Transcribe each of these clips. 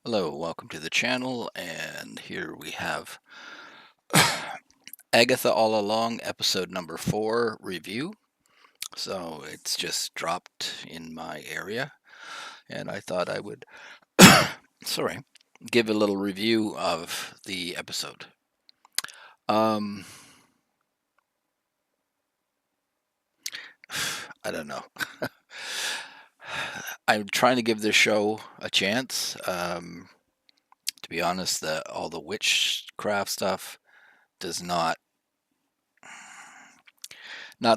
Hello, welcome to the channel, and here we have Agatha All Along, episode number 4 review. So it's just dropped in my area, and I thought I would, sorry, give a little review of the episode. Um, I don't know. I'm trying to give this show a chance. To be honest, all the witchcraft stuff does not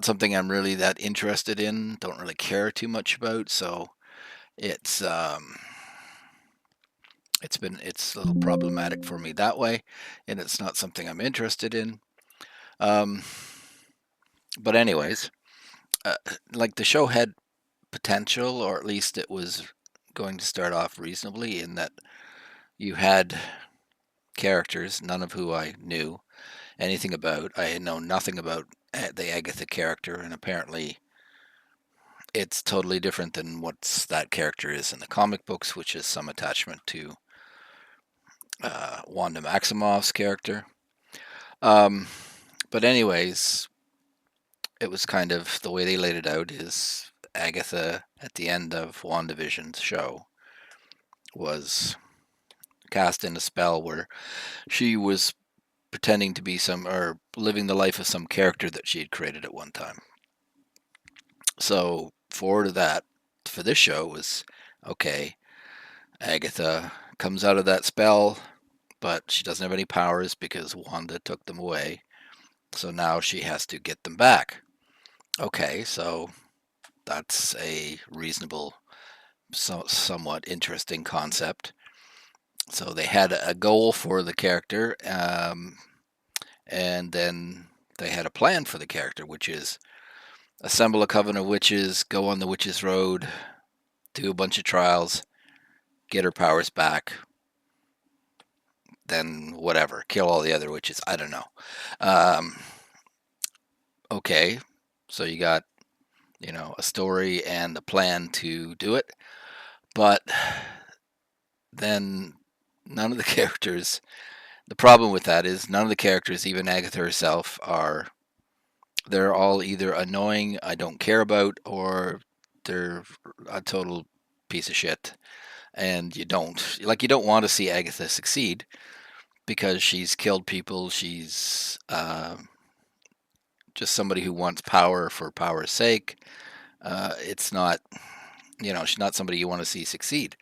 something I'm really that interested in. Don't really care too much about. So it's it's a little problematic for me that way, and it's not something I'm interested in. Um, but anyways, uh, like the show had potential, or at least it was going to start off reasonably, in that you had characters, none of who I knew anything about. I had known nothing about the Agatha character, and apparently it's totally different than what that character is in the comic books, which is some attachment to Wanda Maximoff's character. Um, but anyways, it was kind of the way they laid it out is Agatha at the end of WandaVision's show was cast in a spell where she was pretending to be some or living the life of some character that she had created at one time. So forward to that for this show was okay. Agatha comes out of that spell, but she doesn't have any powers because Wanda took them away. So now she has to get them back. Okay, so that's a reasonable, somewhat interesting concept. So they had a goal for the character, and then they had a plan for the character, which is assemble a coven of witches, go on the witches' road, do a bunch of trials, get her powers back, then whatever, kill all the other witches. I don't know. Um, okay, so you got a story and a plan to do it, but then none of the characters. The problem with that is none of the characters, even Agatha herself, they're all either annoying, I don't care about, or they're a total piece of shit. And you don't want to see Agatha succeed because she's killed people. She's just somebody who wants power for power's sake. It's not, she's not somebody you want to see succeed.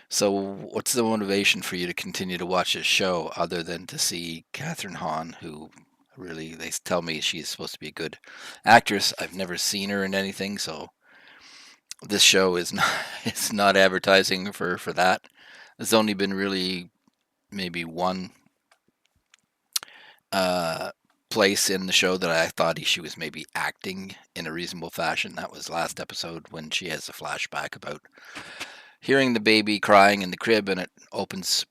So, what's the motivation for you to continue to watch this show other than to see Catherine Hahn, who really they tell me she's supposed to be a good actress? I've never seen her in anything, so this show is not it's not advertising for that. There's only been really maybe one uh, place in the show that I thought she was maybe acting in a reasonable fashion. That was last episode when she has a flashback about hearing the baby crying in the crib, and it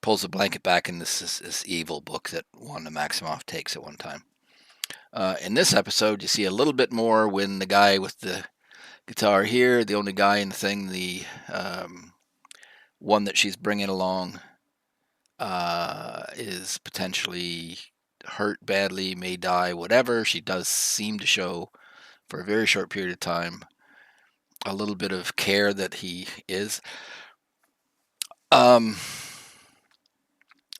pulls the blanket back, and this evil book that Wanda Maximoff takes at one time. In this episode, you see a little bit more when the guy with the guitar here, the only guy in the thing, the one that she's bringing along, is potentially hurt badly, may die, whatever. She does seem to show, for a very short period of time, a little bit of care that he is. Um,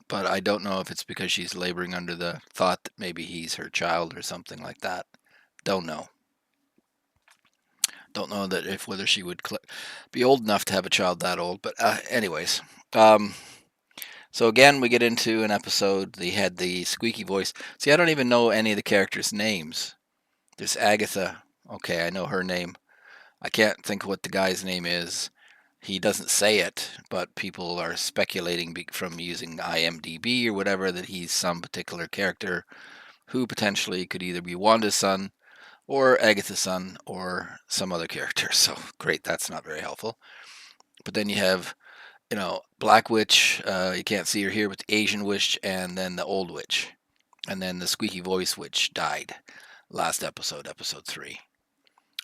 but I don't know if it's because she's laboring under the thought that maybe he's her child or something like that. Don't know. Don't know that if whether she would be old enough to have a child that old. But anyways, so again we get into an episode. They had the squeaky voice. See, I don't even know any of the characters' names. There's Agatha. Okay, I know her name. I can't think what the guy's name is. He doesn't say it, but people are speculating from using IMDb or whatever that he's some particular character who potentially could either be Wanda's son or Agatha's son or some other character. So great, that's not very helpful. But then you have, Black Witch, you can't see her here, but the Asian Witch, and then the Old Witch. And then the Squeaky Voice Witch died last episode, episode 3,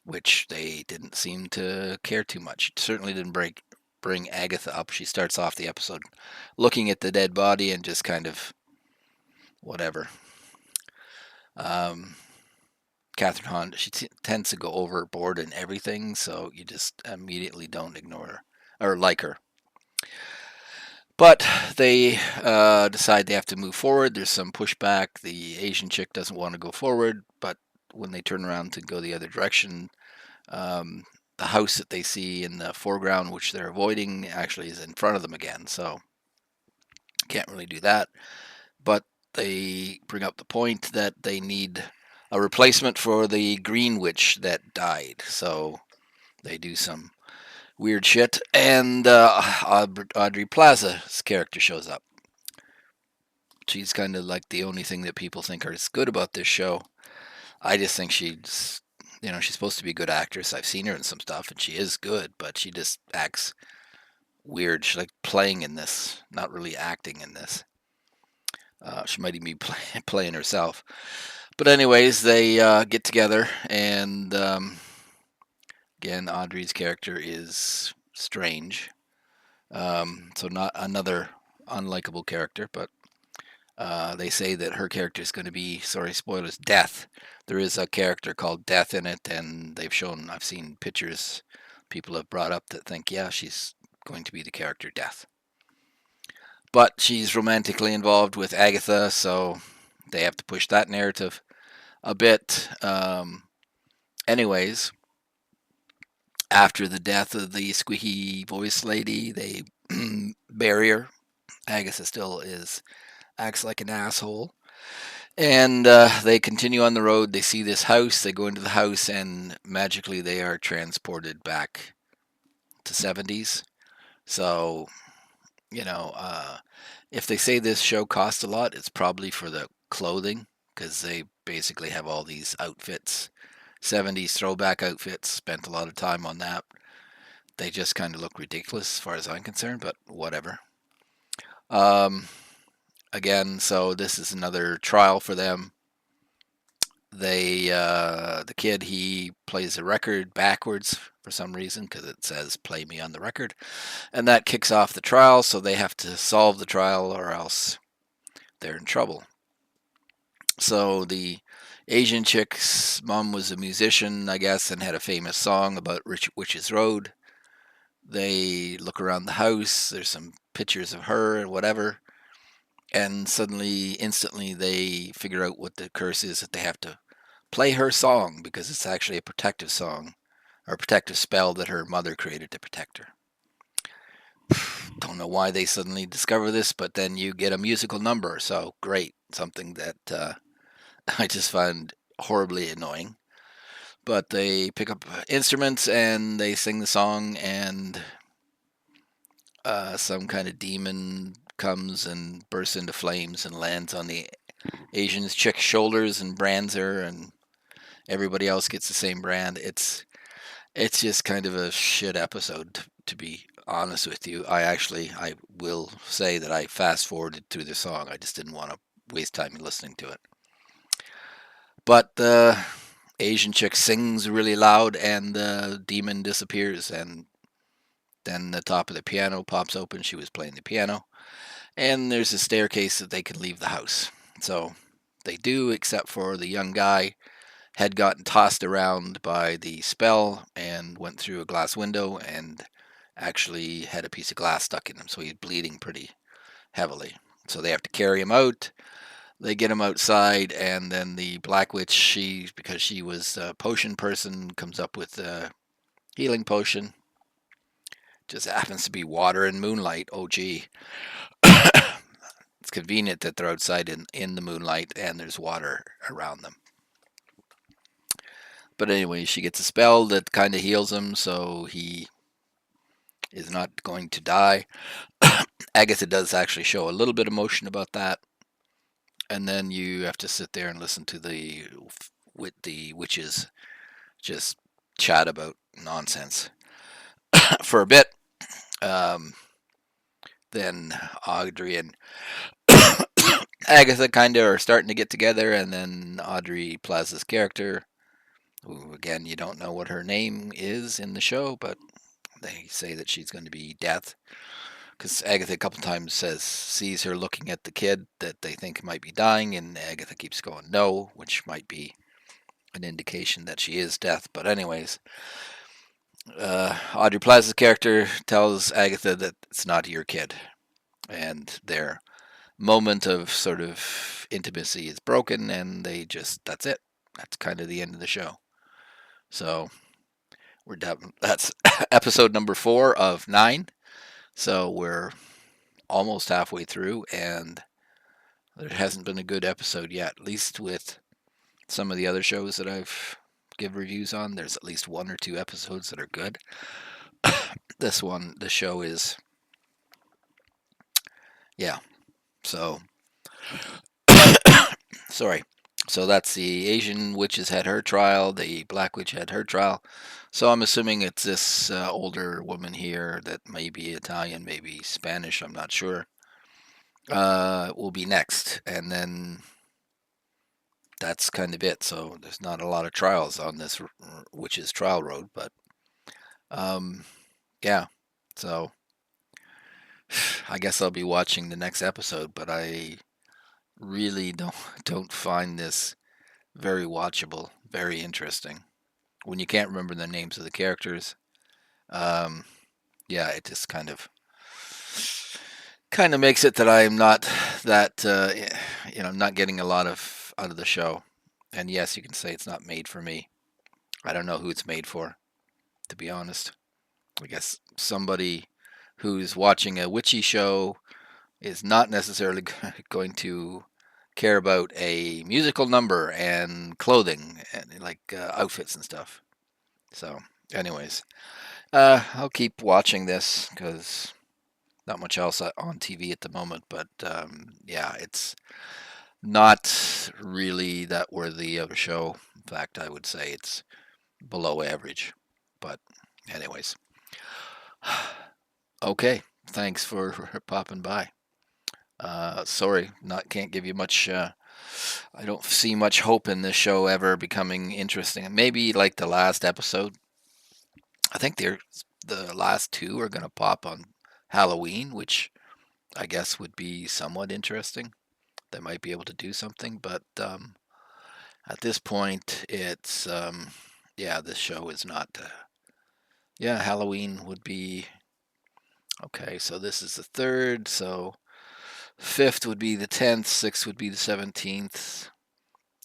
which they didn't seem to care too much. It certainly didn't break bring Agatha up. She starts off the episode looking at the dead body and just kind of whatever. Catherine Hahn, she tends to go overboard in everything, so you just immediately don't ignore her or like her. But they decide they have to move forward. There's some pushback. The Asian chick doesn't want to go forward, but when they turn around to go the other direction, the house that they see in the foreground, which they're avoiding, actually is in front of them again. So can't really do that. But they bring up the point that they need a replacement for the green witch that died. So they do some weird shit, and Audrey Plaza's character shows up. She's kind of like the only thing that people think is good about this show. I just think she's, she's supposed to be a good actress. I've seen her in some stuff, and she is good, but she just acts weird. She's like playing in this, not really acting in this. She might even be playing herself. But anyways, they get together, and again, Audrey's character is strange. So not another unlikable character, but they say that her character is going to be, sorry, spoilers, Death. There is a character called Death in it, and I've seen pictures people have brought up that think, yeah, she's going to be the character Death. But she's romantically involved with Agatha, so they have to push that narrative a bit. Anyways, after the death of the squeaky voice lady, they bury her. Agatha still acts like an asshole. And they continue on the road. They see this house. They go into the house, and magically they are transported back to 70s. So, if they say this show cost a lot, it's probably for the clothing, because they basically have all these outfits, 70s throwback outfits. Spent a lot of time on that. They just kind of look ridiculous as far as I'm concerned, but whatever. Again, so this is another trial for them. The kid, he plays a record backwards for some reason, because it says "play me on the record," and that kicks off the trial. So they have to solve the trial, or else they're in trouble. So the Asian chick's mom was a musician, I guess, and had a famous song about Witch's Road. They look around the house. There's some pictures of her and whatever. And suddenly, instantly, they figure out what the curse is, that they have to play her song, because it's actually a protective song, or a protective spell that her mother created to protect her. Don't know why they suddenly discover this, but then you get a musical number. So great. Something that I just find horribly annoying. But they pick up instruments and they sing the song, and some kind of demon comes and bursts into flames and lands on the Asian chick's shoulders and brands her, and everybody else gets the same brand. It's just kind of a shit episode, to be honest with you. I will say that I fast forwarded through the song. I just didn't want to waste time listening to it. But the Asian chick sings really loud, and the demon disappears, and then the top of the piano pops open. She was playing the piano, and there's a staircase that they can leave the house. So they do, except for the young guy had gotten tossed around by the spell and went through a glass window and actually had a piece of glass stuck in him, so he's bleeding pretty heavily. So they have to carry him out. They get him outside, and then the Black Witch, because she was a potion person, comes up with a healing potion. Just happens to be water and moonlight. Oh, gee. It's convenient that they're outside in the moonlight and there's water around them. But anyway, she gets a spell that kind of heals him, so he is not going to die. Agatha does actually show a little bit of emotion about that. And then you have to sit there and listen to the witches just chat about nonsense for a bit. Then Audrey and Agatha kind of are starting to get together, and then Audrey Plaza's character, who again you don't know what her name is in the show, but They say that she's going to be death because Agatha a couple times sees her looking at the kid that they think might be dying, and Agatha keeps going no, which might be an indication that she is death. But anyways, Audrey Plaza's character tells Agatha that it's not your kid, and their moment of sort of intimacy is broken, and that's it. That's kind of the end of the show. So we're done. That's episode number 4 of 9. So we're almost halfway through, and there hasn't been a good episode yet. At least with some of the other shows that I've give reviews on, there's at least 1 or 2 episodes that are good. The show is, yeah. So, sorry. So that's the Asian witch has had her trial. The black witch had her trial. So I'm assuming it's this older woman here that may be Italian, maybe Spanish. I'm not sure. Will be next, and then that's kind of it. So there's not a lot of trials on this witch's trial road, but yeah. So I guess I'll be watching the next episode, but I really don't find this very watchable, very interesting. When you can't remember the names of the characters, um, yeah, it just kind of makes it that I'm not that not getting a lot of out of the show. And yes, you can say it's not made for me. I don't know who it's made for, to be honest. I guess somebody who's watching a witchy show is not necessarily going to care about a musical number and clothing and like outfits and stuff. So, anyways, I'll keep watching this because not much else on TV at the moment. But yeah, it's not really that worthy of a show. In fact, I would say it's below average. But, anyways, okay. Thanks for popping by. Sorry, can't give you much. I don't see much hope in this show ever becoming interesting. Maybe like the last episode. I think the last 2 are gonna pop on Halloween, which I guess would be somewhat interesting. They might be able to do something, but at this point, it's yeah, this show is not. Yeah, Halloween would be okay. So this is the 3rd. So 5th would be the 10th. 6th would be the 17th.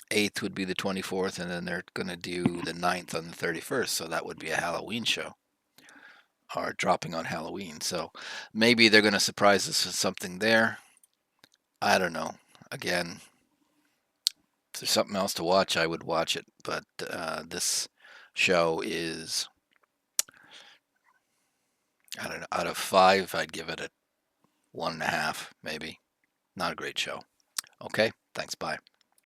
8th would be the 24th, and then they're going to do the 9th on the 31st. So that would be a Halloween show, or dropping on Halloween. So maybe they're going to surprise us with something there. I don't know. Again, if there's something else to watch, I would watch it. But this show is, I don't know, out of 5, I'd give it a 1.5, maybe. Not a great show. Okay, thanks, bye.